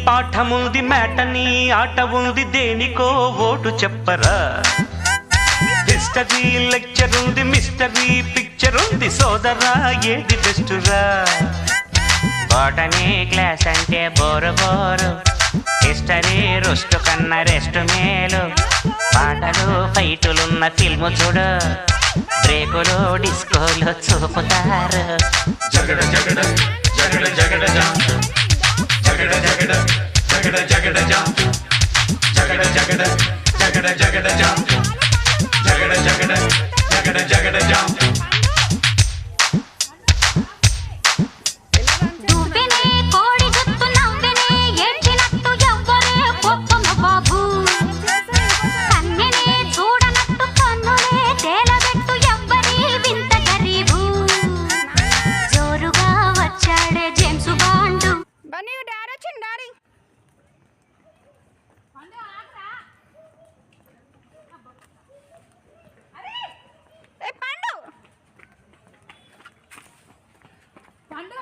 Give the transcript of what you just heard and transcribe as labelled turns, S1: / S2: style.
S1: పాఠముంది matinee ఆట ఉంది దేనికో ఓటు చెప్పరా హిస్టరీ లెక్చర్ ఉంది మిస్టరీ పిక్చర్ ఉంది సోదరా ఏది బెస్టురా బాటనీ క్లాస్ అంటే బోరు బోరు హిస్టరీ రుస్టు కన్నా రెస్ట్ మేలు పాటలు ఫైటులున్న ఫిల్ము చూడు బ్రేకులు డిస్కోలు చూపుతారు జగడ జగడ జగడ జగడ జగడ జగడ జగడ జగడ జగడ జగడ జగడ జగడ జగడ జగడ జగడ జగడ జగడ
S2: పండు